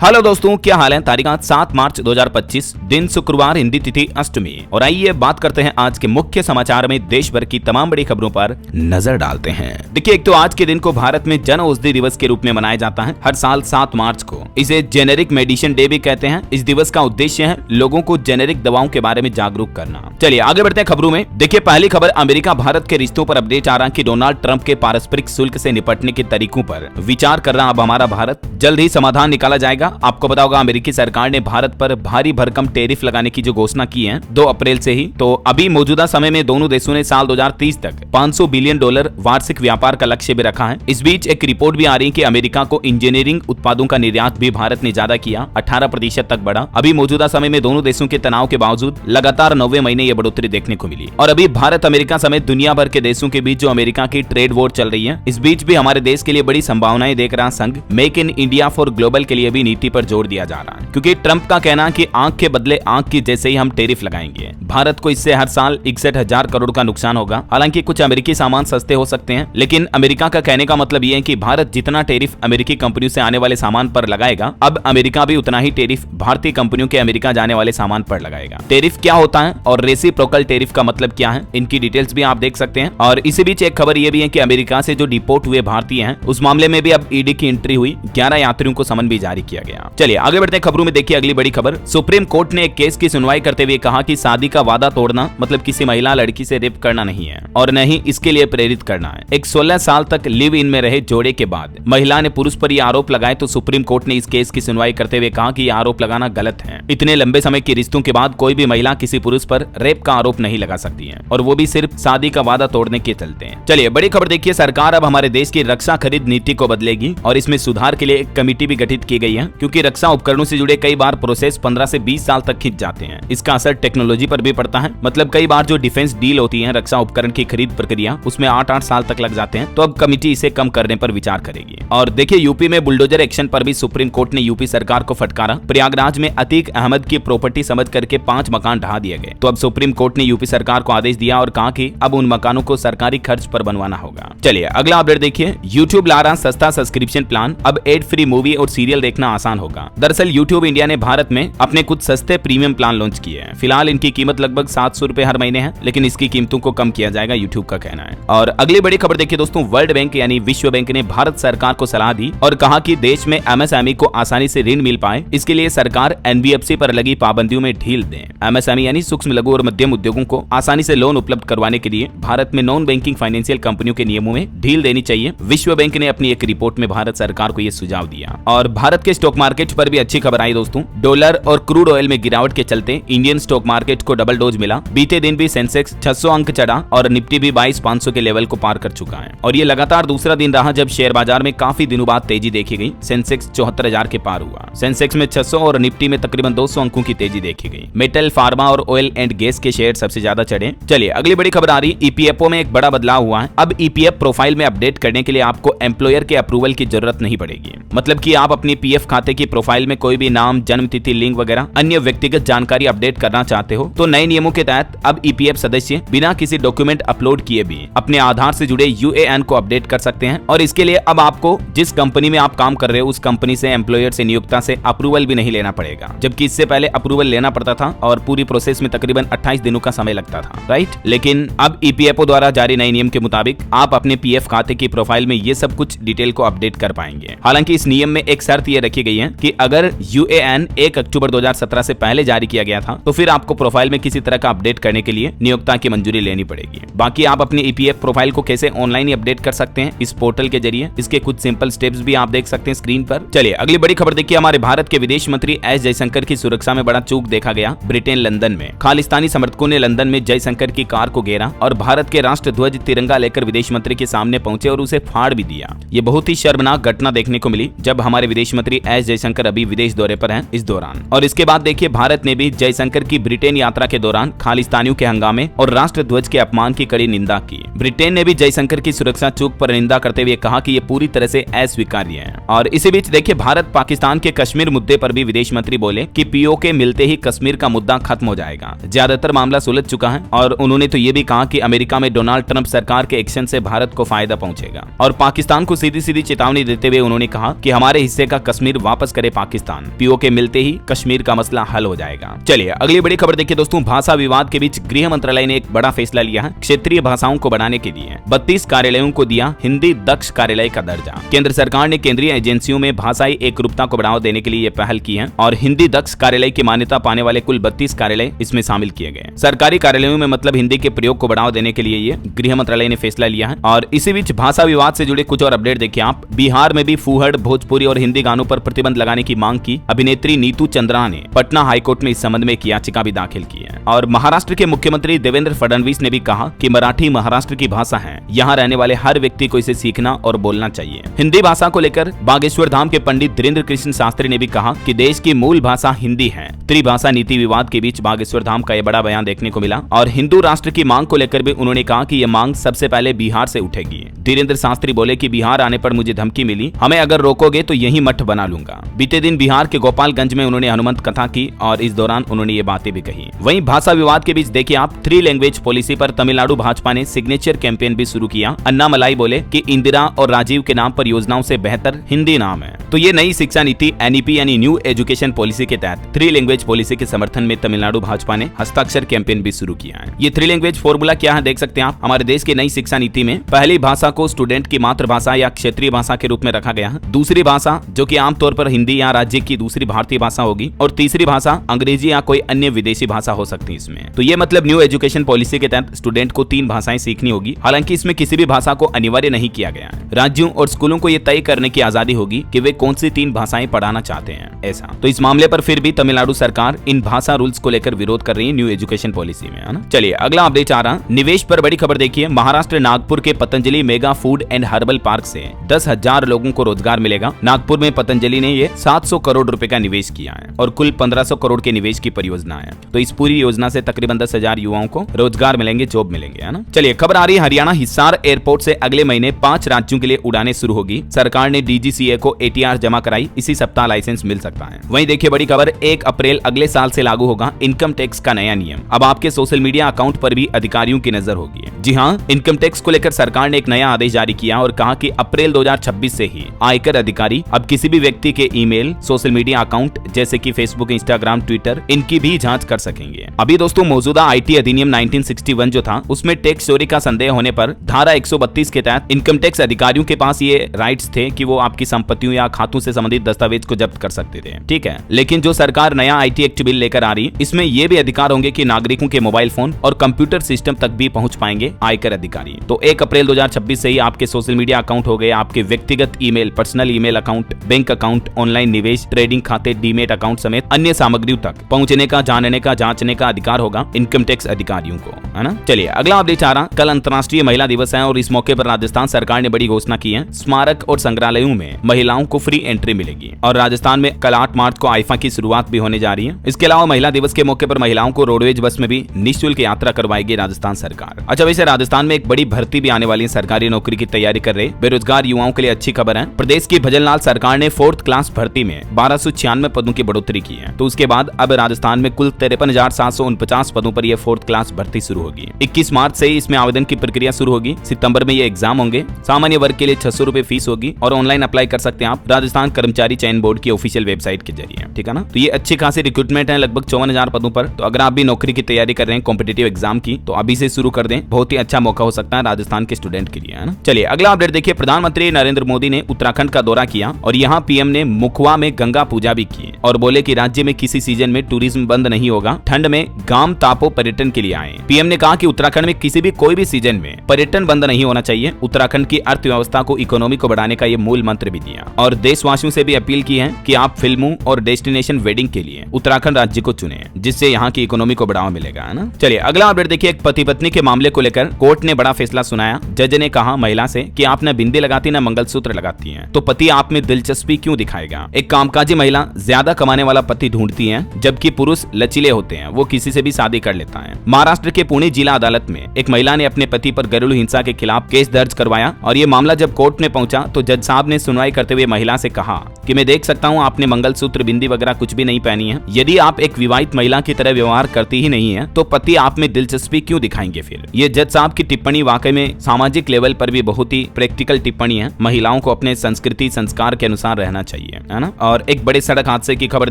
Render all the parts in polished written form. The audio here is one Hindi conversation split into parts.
हेलो दोस्तों, क्या हाल है। तारीख 7 मार्च 2025, दिन शुक्रवार, हिंदी तिथि अष्टमी। और आइए बात करते हैं आज के मुख्य समाचार में देश भर की तमाम बड़ी खबरों पर नजर डालते हैं। देखिए, एक तो आज के दिन को भारत में जन औषधि दिवस के रूप में मनाया जाता है हर साल 7 मार्च को। इसे जेनेरिक मेडिसिन डे भी कहते हैं। इस दिवस का उद्देश्य है लोगों को जेनेरिक दवाओं के बारे में जागरूक करना। चलिए आगे बढ़ते हैं खबरों में। देखिए, पहली खबर, अमेरिका भारत के रिश्तों पर अपडेट आ रहा है कि डोनाल्ड ट्रंप के पारस्परिक शुल्क से निपटने के तरीकों पर विचार कर रहा अब हमारा भारत। जल्द ही समाधान निकाला जाएगा। आपको पता होगा, अमेरिकी सरकार ने भारत पर भारी भरकम टैरिफ लगाने की जो घोषणा की है 2 अप्रैल से ही। तो अभी मौजूदा समय में दोनों देशों ने साल 2030 तक $500 बिलियन वार्षिक व्यापार का लक्ष्य भी रखा है। इस बीच एक रिपोर्ट भी आ रही है कि अमेरिका को इंजीनियरिंग उत्पादों का निर्यात भी भारत ने ज्यादा किया, 18% तक बढ़ा। अभी मौजूदा समय में दोनों देशों के तनाव के बावजूद लगातार 9वें महीने ये बढ़ोतरी देखने को मिली। और अभी भारत अमेरिका समेत दुनिया भर के देशों के बीच जो अमेरिका की ट्रेड वॉर चल रही है, इस बीच भी हमारे देश के लिए बड़ी संभावनाएं देख रहा संघ make in India for global के लिए भी नीति पर जोर दिया जा रहा है, क्योंकि ट्रंप का कहना है कि आंख के बदले आंख की जैसे ही हम टैरिफ लगाएंगे, भारत को इससे हर साल 61,000 करोड़ का नुकसान होगा। हालांकि कुछ अमेरिकी सामान सस्ते हो सकते हैं, लेकिन अमेरिका का कहने का मतलब यह है कि भारत जितना टैरिफ अमेरिकी कंपनियों से आने वाले सामान पर लगाएगा, अब अमेरिका भी उतना ही टैरिफ भारतीय कंपनियों के अमेरिका जाने वाले सामान पर लगाएगा। टैरिफ क्या होता है और रेसिप्रोकल टैरिफ का मतलब क्या है, इनकी डिटेल्स भी आप देख सकते हैं। और इसी बीच एक खबर यह भी है कि अमेरिका से जो डिपोर्ट हुए भारतीय हैं, उस मामले में भी अब ईडी की एंट्री हुई, 11 यात्रियों को समन भी जारी किया गया। चलिए आगे बढ़ते हैं खबरों में। देखिए अगली बड़ी खबर, सुप्रीम कोर्ट ने एक केस की सुनवाई करते हुए कहा कि शादी का वादा तोड़ना मतलब किसी महिला लड़की से रेप करना नहीं है और न ही इसके लिए प्रेरित करना है। एक 16 साल तक लिव इन में रहे जोड़े के बाद महिला ने पुरुष पर यह आरोप लगाए तो सुप्रीम कोर्ट ने इस केस की सुनवाई करते हुए कहा कि यह आरोप लगाना गलत है। इतने लंबे समय के रिश्तों के बाद कोई भी महिला किसी पुरुष पर रेप का आरोप नहीं लगा सकती है, और वो भी सिर्फ शादी का वादा तोड़ने के चलते हैं। चलिए बड़ी खबर देखिए, सरकार अब हमारे देश की रक्षा खरीद नीति को बदलेगी और इसमें सुधार के लिए एक कमेटी भी गठित की गई है, क्योंकि रक्षा उपकरणों से जुड़े कई बार प्रोसेस 15 से 20 साल तक खिंच जाते हैं। इसका असर टेक्नोलॉजी पर भी पड़ता है। मतलब कई बार जो डिफेंस डील होती है, रक्षा उपकरण की खरीद प्रक्रिया, उसमें 8-8 साल तक लग जाते हैं। तो अब कमेटी इसे कम करने पर विचार करेगी। और देखिए, यूपी में बुलडोजर एक्शन पर भी सुप्रीम कोर्ट ने यूपी सरकार को फटकारा। प्रयागराज में अतीक अहमद की प्रॉपर्टी समझ करके 5 मकान ढहा दिए गए। तो अब सुप्रीम कोर्ट ने यूपी सरकार को आदेश दिया और कहा कि अब उन मकानों को सरकारी खर्च पर बनवाना होगा। चलिए अगला अपडेट देखिए, यूट्यूब ला रहा सस्ता सब्सक्रिप्शन प्लान, अब एड फ्री मूवी और सीरियल देखना आसान होगा। दरअसल यूट्यूब इंडिया ने भारत में अपने कुछ सस्ते प्रीमियम प्लान लॉन्च किए हैं। फिलहाल इनकी कीमत लगभग 700 रुपए हर महीने है, लेकिन इसकी कीमतों को कम किया जाएगा, यूट्यूब का कहना है। और अगली बड़ी खबर देखिए दोस्तों, वर्ल्ड बैंक यानी विश्व बैंक ने भारत सरकार को सलाह दी और कहा कि देश में एमएसएमई को आसानी से ऋण मिल पाए, इसके लिए सरकार एनबीएफसी पर लगी पाबंदियों में ढील दे। एमएसएमई यानी सूक्ष्म लघु और मध्यम उद्योगों को आसानी से लोन उपलब्ध करवाने के लिए भारत में नॉन बैंकिंग फाइनेंशियल कंपनियों के नियमों में ढील देनी चाहिए। विश्व बैंक ने अपनी एक रिपोर्ट में भारत सरकार को यह सुझाव दिया। और भारत के स्टॉक मार्केट पर भी अच्छी खबर आई दोस्तों। डॉलर और क्रूड ऑयल में गिरावट के चलते इंडियन स्टॉक मार्केट को डबल डोज मिला। बीते दिन भी सेंसेक्स 600 अंक चढ़ा और निफ्टी भी 22,500 के लेवल को पार कर चुका है। और ये लगातार दूसरा दिन रहा जब शेयर बाजार में काफी दिनों बाद तेजी देखी गई। सेंसेक्स 74,000 के पार हुआ। सेंसेक्स में 600 और निफ्टी में तकरीबन 200 अंकों की तेजी देखी गई। मेटल, फार्मा और ऑयल एंड गैस के शेयर सबसे ज्यादा चढ़े। चलिए अगली बड़ी खबर आ रही, ईपीएफओ में एक बड़ा बदलाव हुआ है। अब ईपीएफ प्रोफाइल में अपडेट करने के लिए आपको एम्प्लॉयर के अप्रूवल की जरूरत नहीं पड़ेगी। मतलब कि आप अपनी पीएफ खाते की प्रोफाइल में कोई भी नाम, जन्म तिथि, लिंग वगैरह अन्य व्यक्तिगत जानकारी अपडेट करना चाहते हो तो नए नियमों के तहत अब ईपीएफ सदस्य बिना किसी डॉक्यूमेंट अपलोड किए भी अपने आधार से जुड़े यूएएन को अपडेट कर सकते हैं। और इसके लिए अब आपको जिस कंपनी में आप काम कर रहे हो उस कंपनी से, एम्प्लॉयर से, नियोक्ता से अप्रूवल भी नहीं लेना पड़ेगा, जबकि इससे पहले अप्रूवल लेना पड़ता था और पूरी प्रोसेस में तकरीबन 28 दिनों का समय लगता था, राइट। लेकिन अब ईपीएफओ द्वारा जारी नए नियम के मुताबिक आप अपने पीएफ खाते की प्रोफाइल में ये सब कुछ डिटेल को अपडेट कर पाएंगे। हालांकि इस नियम में एक शर्त यह रखी गई है कि अगर यूएएन 1 अक्टूबर 2017 से पहले जारी किया गया था तो फिर आपको प्रोफाइल में किसी तरह का अपडेट करने के लिए नियोक्ता की मंजूरी लेनी पड़ेगी। बाकी आप अपनी ईपीएफ प्रोफाइल को कैसे ऑनलाइन ही अपडेट कर सकते हैं इस पोर्टल के जरिए, इसके कुछ सिंपल स्टेप्स भी आप देख सकते हैं स्क्रीन पर। चलिए अगली बड़ी खबर देखिए, हमारे भारत के विदेश मंत्री एस जयशंकर की सुरक्षा में बड़ा चूक देखा गया ब्रिटेन लंदन में। खालिस्तानी समर्थकों ने लंदन में जयशंकर की कार को घेरा और भारत के राष्ट्र ध्वज तिरंगा लेकर विदेश मंत्री के सामने पहुंचे और उसे फाड़ भी दिया। ये बहुत ही शर्मनाक घटना देखने को मिली जब हमारे विदेश मंत्री एस जयशंकर अभी विदेश दौरे पर हैं इस दौरान। और इसके बाद देखिए, भारत ने भी जयशंकर की ब्रिटेन यात्रा के दौरान खालिस्तानियों के हंगामे और राष्ट्र ध्वज के अपमान की कड़ी निंदा की। ब्रिटेन ने भी जयशंकर की सुरक्षा चूक पर निंदा करते हुए कहा कि ये पूरी तरह से अस्वीकार्य है। और इसी बीच देखिए, भारत पाकिस्तान के कश्मीर मुद्दे पर भी विदेश मंत्री बोले कि पीओके मिलते ही कश्मीर का मुद्दा खत्म हो जाएगा। ज्यादातर मामला सुलझ चुका है। और उन्होंने तो ये भी कहा कि अमेरिका में डोनाल्ड ट्रंप सरकार के एक्शन से भारत को फायदा पहुंचेगा। और पाकिस्तान को सीधी सीधी चेतावनी देते हुए उन्होंने कहा कि हमारे हिस्से का कश्मीर वापस करे पाकिस्तान। पीओके मिलते ही कश्मीर का मसला हल हो जाएगा। चलिए अगली बड़ी खबर देखिए दोस्तों, भाषा विवाद के बीच गृह मंत्रालय ने एक बड़ा फैसला लिया है। क्षेत्रीय भाषाओं को बढ़ाने के लिए 32 कार्यालयों को दिया हिंदी दक्ष कार्यालय का दर्जा। केंद्र सरकार ने केंद्रीय एजेंसियों में भाषाई एकरूपता को बढ़ावा देने के लिए पहल की है और हिंदी दक्ष कार्यालय की मान्यता पाने वाले कुल 32 कार्यालय इसमें शामिल किए गए। सरकारी कार्यालयों में मतलब हिंदी के प्रयोग को बढ़ावा देने के लिए ये गृह मंत्रालय ने फैसला लिया है। और इसी बीच भाषा विवाद से जुड़े कुछ और अपडेट देखिए आप। बिहार में भी फूहड़, भोजपुरी और हिंदी गानों पर प्रतिबंध लगाने की मांग की अभिनेत्री नीतू चंद्रा ने पटना हाईकोर्ट में इस संबंध में एक याचिका भी दाखिल की है। और महाराष्ट्र के मुख्यमंत्री देवेंद्र फडणवीस ने भी कहा कि मराठी महाराष्ट्र की भाषा है, यहाँ रहने वाले हर व्यक्ति को इसे सीखना और बोलना चाहिए। हिंदी भाषा को लेकर बागेश्वर धाम के पंडित धीरेन्द्र कृष्ण शास्त्री ने भी कहा कि देश की मूल भाषा हिंदी है। त्रिभाषा नीति विवाद के बीच बागेश्वर धाम का यह बड़ा बयान देखने को मिला और हिंदू राष्ट्र की मांग को लेकर भी उन्होंने कहा कि यह मांग सबसे पहले बिहार से उठेगी। धीरेन्द्र शास्त्री बोले कि बिहार आने पर मुझे धमकी मिली, हमें अगर रोकोगे तो यही मठ बना लूंगा। बीते दिन बिहार के गोपालगंज में उन्होंने हनुमंत कथा की और इस दौरान उन्होंने ये बातें भी कही। वहीं भाषा विवाद के बीच देखिए आप, 3 लैंग्वेज पॉलिसी पर तमिलनाडु भाजपा ने सिग्नेचर कैंपेन भी शुरू किया। अन्नामलाई बोले कि इंदिरा और राजीव के नाम पर योजनाओं से बेहतर हिंदी नाम है। तो ये नई शिक्षा नीति एनईपी यानी न्यू एजुकेशन पॉलिसी के तहत 3 लैंग्वेज पॉलिसी के समर्थन में तमिलनाडु भाजपा ने हस्ताक्षर कैंपेन भी शुरू किया है। ये 3 लैंग्वेज फॉर्मूला क्या है देख सकते हैं आप। हमारे देश की नई शिक्षा नीति में पहली भाषा को स्टूडेंट की मातृभाषा या क्षेत्रीय भाषा के रूप में रखा गया है। दूसरी भाषा जो कि आमतौर पर हिंदी या राज्य की दूसरी भारतीय भाषा होगी और तीसरी भाषा अंग्रेजी या कोई अन्य विदेशी भाषा हो सकती है इसमें। तो ये मतलब न्यू एजुकेशन पॉलिसी के तहत स्टूडेंट को 3 भाषाएं सीखनी होगी। हालांकि इसमें किसी भी भाषा को अनिवार्य नहीं किया गया है। राज्यों और स्कूलों को ये तय करने की आजादी होगी कि वे कौन सी 3 भाषाएं पढ़ाना चाहते हैं ऐसा। तो इस मामले पर फिर भी तमिलनाडु सरकार इन भाषा रूल्स को लेकर विरोध कर रही है न्यू एजुकेशन पॉलिसी में, है ना। चलिए अगला अपडेट आ रहा, निवेश पर बड़ी खबर देखिए। महाराष्ट्र नागपुर के Patanjali mega food and herbal park से 10,000 लोगों को रोजगार मिलेगा। नागपुर में पतंजलि ने ये 700 करोड़ रुपए का निवेश किया है और कुल 1500 करोड़ के निवेश की परियोजना है। तो इस पूरी योजना से तकरीबन 10,000 युवाओं को रोजगार मिलेंगे, जॉब मिलेंगे, है ना। चलिए खबर आ रही है हरियाणा हिसार एयरपोर्ट से अगले महीने 5 राज्यों के लिए उड़ानें शुरू होगी। सरकार ने डीजीसीए को एटीआर जमा कराई, इसी सप्ताह लाइसेंस मिल सकता है। वहीं देखिए बड़ी खबर, 1 अप्रैल अगले साल से लागू होगा इनकम टैक्स का नया नियम। अब आपके सोशल मीडिया अकाउंट पर भी अधिकारियों की नजर होगी। जी हाँ, इनकम टैक्स को लेकर सरकार ने एक नया आदेश जारी किया और कहा कि अप्रैल 2026 से ही आयकर अधिकारी अब किसी भी व्यक्ति के ईमेल, सोशल मीडिया अकाउंट जैसे कि फेसबुक, इंस्टाग्राम, ट्विटर, इनकी भी जांच कर सकेंगे। अभी दोस्तों मौजूदा आईटी अधिनियम 1961 जो था उसमें टैक्स चोरी का संदेह होने पर धारा 132 के तहत इनकम टैक्स अधिकारियों के पास ये राइट्स थे कि वो आपकी संपत्तियों या खातों से संबंधित दस्तावेज को जब्त कर सकते थे, ठीक है। लेकिन जो सरकार नया आईटी एक्ट बिल लेकर आ रही, इसमें ये भी अधिकार होंगे कि नागरिकों के मोबाइल फोन और कंप्यूटर सिस्टम तक भी पहुंच पाएंगे आयकर अधिकारी। तो 1 अप्रैल 2026 से ही आपके सोशल मीडिया अकाउंट हो गए, आपके व्यक्तिगत email, personal email account, bank account, online निवेश, ट्रेडिंग खाते, डीमेट अकाउंट समेत अन्य सामग्रियों तक पहुंचने का, जानने का, जांचने का अधिकार होगा इनकम टैक्स अधिकारियों को, है ना। चलिए अगला अपडेट आ रहा, कल अंतर्राष्ट्रीय महिला दिवस है और इस मौके पर राजस्थान सरकार ने बड़ी घोषणा की है। स्मारक और संग्रहालयों में महिलाओं को फ्री एंट्री मिलेगी और राजस्थान में कल 8 मार्च को आईफा की शुरुआत भी होने जा रही है। इसके अलावा महिला दिवस के मौके पर महिलाओं को रोडवेज बस में भी निःशुल्क यात्रा करवाएगी राजस्थान सरकार। अच्छा वैसे राजस्थान में एक बड़ी भर्ती भी आने वाली है। सरकारी नौकरी की तैयारी कर रहे बेरोजगार युवाओं के लिए अच्छी खबर है। प्रदेश की भजनलाल सरकार ने 4th क्लास भर्ती में 1296 पदों की बढ़ोतरी की है। तो उसके बाद अब राजस्थान में कुल 53,749 पदों पर यह 4th क्लास भर्ती शुरू होगी। 21 मार्च से ही इसमें आवेदन की प्रक्रिया शुरू होगी। सितंबर में ये एग्जाम होंगे। सामान्य वर्ग के लिए 600 रुपए फीस होगी और ऑनलाइन अप्लाई कर सकते हैं आप राजस्थान कर्मचारी चयन बोर्ड की ऑफिशियल वेबसाइट के जरिए, ठीक है ना। तो ये अच्छी खासी रिक्रूटमेंट है, लगभग 54,000 पदों पर। तो अगर आप भी नौकरी की तैयारी कर रहे हैं कॉम्पिटिटिव एग्जाम की, तो अभी से शुरू कर दें, बहुत ही अच्छा मौका हो सकता है राजस्थान के स्टूडेंट के लिए, है ना। चलिए अगला अपडेट देखिए, प्रधानमंत्री नरेंद्र मोदी ने उत्तराखंड का दौरा किया और यहाँ पीएम ने मुखवा में गंगा पूजा भी की और बोले कि राज्य में किसी सीजन में टूरिज्म बंद नहीं होगा, ठंड में गाम तापो पर्यटन के लिए आए। पीएम ने कहा कि उत्तराखंड में किसी भी कोई भी सीजन में पर्यटन बंद नहीं होना चाहिए। उत्तराखंड की अर्थव्यवस्था को, इकोनॉमी को बढ़ाने का ये मूल मंत्र भी दिया और देशवासियों से भी अपील की है कि आप फिल्मों और डेस्टिनेशन वेडिंग के लिए उत्तराखंड राज्य को चुने, जिससे यहाँ की इकोनॉमी को बढ़ावा मिलेगा, है ना। चलिए अगला अपडेट देखिए, एक पति पत्नी के मामले को लेकर कोर्ट ने बड़ा फैसला सुनाया। जज ने कहा महिला से कि आप न बिंदी लगाती न मंगलसूत्र लगाती हैं, तो पति आप में दिलचस्पी क्यों दिखाएगा। एक कामकाजी महिला ज्यादा कमाने वाला पति ढूंढती है, जबकि पुरुष लचीले होते हैं, वो किसी से भी शादी कर लेता है। महाराष्ट्र के पुणे जिला अदालत में एक महिला ने अपने पति पर घरेलू हिंसा के खिलाफ केस दर्ज करवाया और ये मामला जब कोर्ट में पहुंचा तो जज साहब ने सुनवाई करते हुए महिला से कहा कि मैं देख सकता हूं आपने मंगलसूत्र, बिंदी वगैरह कुछ भी नहीं पहनी है। यदि आप एक विवाहित महिला की तरह व्यवहार करती ही नहीं है तो पति आप में दिलचस्पी क्यों दिखाएंगे फिर। ये जज साहब की टिप्पणी वाकई में सामाजिक लेवल पर भी बहुत ही प्रैक्टिकल टिप्पणी है। महिलाओं को अपने संस्कृति संस्कार के अनुसार रहना चाहिए, है ना। और एक बड़े सड़क हादसे की खबर